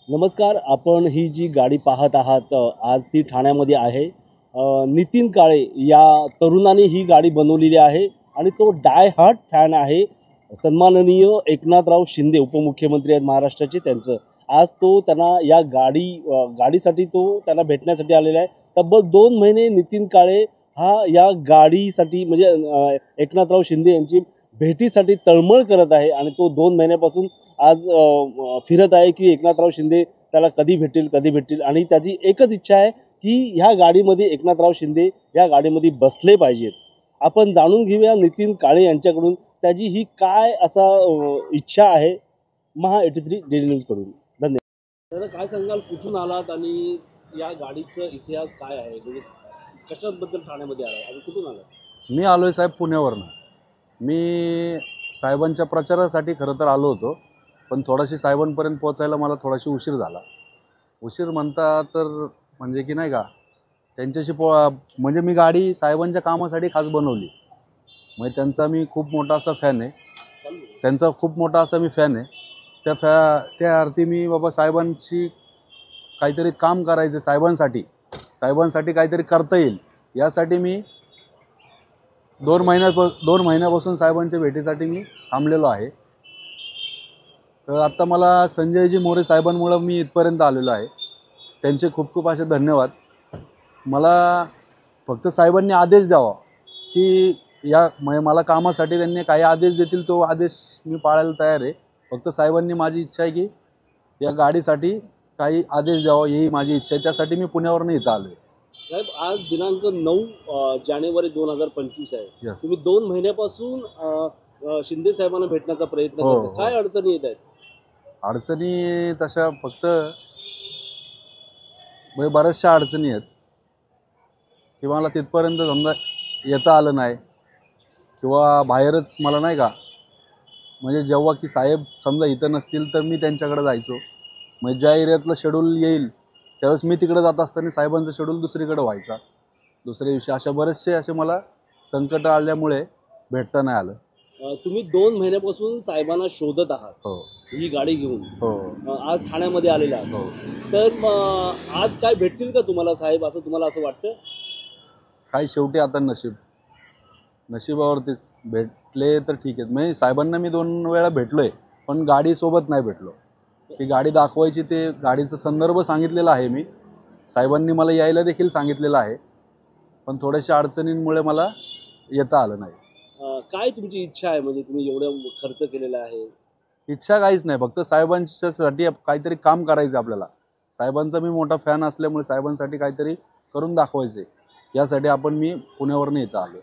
नमस्कार. आपण ही जी गाडी पाहत आहात आज ती ठाण्यामध्ये आहे. नितीन काळे या तरुणाने ही गाडी बनवलेली आहे आणि तो डाय हार्ट फॅन आहे. सन्माननीय एकनाथराव शिंदे उपमुख्यमंत्री आहेत महाराष्ट्राचे त्यांचं. आज तो त्यांना या गाडीसाठी तो त्यांना भेटण्यासाठी आलेला आहे. तब्बल 2 महिने नितीन काळे हा या गाडीसाठी म्हणजे एकनाथराव शिंदे यांची भेटीसाठी तळमळ करत आहे आणि तो 2 महिन्यापासून आज फिरत आहे की एकनाथराव शिंदे त्याला कधी भेटतील आणि त्याची एकच इच्छा आहे की ह्या गाडीमध्ये एकनाथराव शिंदे या गाडीमध्ये बसले पाहिजेत. आपण जाणून घेऊया नितीन काळे यांच्याकडून त्याची ही काय असा इच्छा आहे महा 83 डेली न्यूजकडून. धन्यवाद. तर काय सांगाल, कुठून आलात आणि या गाडीचा इतिहास काय आहे, म्हणजे कशाबद्दल ठाण्यामध्ये आलात आणि कुठून आलात? मी आलोय साहेब पुण्यावरनं. मी साहेबांच्या प्रचारासाठी खरं तर आलो होतो, पण थोडाशी साहेबांपर्यंत पोहोचायला मला थोडाशी उशीर झाला. उशीर म्हणता तर म्हणजे की नाही का त्यांच्याशी म्हणजे मी गाडी साहेबांच्या कामासाठी खास बनवली. म्हणजे त्यांचा मी खूप मोठा असा फॅन आहे. त्यांचा खूप मोठा असा मी फॅन आहे. त्या अर्थी मी बाबा साहेबांची काहीतरी काम करायचं, साहेबांसाठी काहीतरी करता येईल यासाठी मी 2 महिन्यापासून साहेबांच्या भेटीसाठी मी थांबलेलो आहे. तर आत्ता मला संजयजी मोरे साहेबांमुळं मी इथपर्यंत आलेलो आहे. त्यांचे खूप खूप असे धन्यवाद. मला फक्त साहेबांनी आदेश द्यावा की मला कामासाठी त्यांनी काही आदेश देतील तो आदेश मी पाळायला तयार आहे. फक्त साहेबांनी माझी इच्छा आहे की या गाडीसाठी काही आदेश द्यावा, ही माझी इच्छा आहे. त्यासाठी मी पुण्यावरून इथं आलो आहे. साहेब, आज दिनांक 9 जानेवारी 2025 आहे. Yes. तुम्ही 2 महिन्यापासून शिंदे साहेबांना भेटण्याचा प्रयत्न हो, करता. काय अडचणी येत आहेत? अडचणी तशा फक्त म्हणजे बऱ्याचशा अडचणी आहेत की मला तिथपर्यंत समजा येता आलं नाही किंवा बाहेरच मला नाही का म्हणजे जेव्हा की साहेब समजा इथं नसतील तर मी त्यांच्याकडे जायचो. म्हणजे ज्या एरियातलं शेड्यूल येईल त्यावेळेस मी तिकडे जात असताना साहेबांचं शेड्यूल दुसरीकडे व्हायचा. दुसऱ्या दिवशी अशा बरेचसे असे मला संकट आल्यामुळे भेटता नाही आलं. तुम्ही 2 महिन्यापासून साहेबांना शोधत आहात. हो ही गाडी घेऊन हो आज ठाण्यामध्ये आलेला आहात. हो. तर आज काय भेटतील का तुम्हाला साहेब, असं तुम्हाला असं वाटतं? काही शेवटी आता नशिबावरतीच भेटले तर ठीक आहेत. म्हणजे साहेबांना मी 2 वेळा भेटलो आहे, पण गाडीसोबत नाही भेटलो. की गाडी दाखवायची, ते गाडीचा संदर्भ सांगितलेला आहे मी. साहेबांनी मला यायला देखील सांगितलेलं आहे, पण थोड्याशा अडचणींमुळे मला येता आलं नाही. काय तुमची इच्छा आहे, म्हणजे तुम्ही एवढं खर्च केलेला आहे? इच्छा काहीच नाही, फक्त साहेबांच्यासाठी काहीतरी काम करायचं आपल्याला. साहेबांचा मी मोठा फॅन असल्यामुळे साहेबांसाठी काहीतरी करून दाखवायचं आहे, यासाठी मी पुण्यावरून इथं आलो.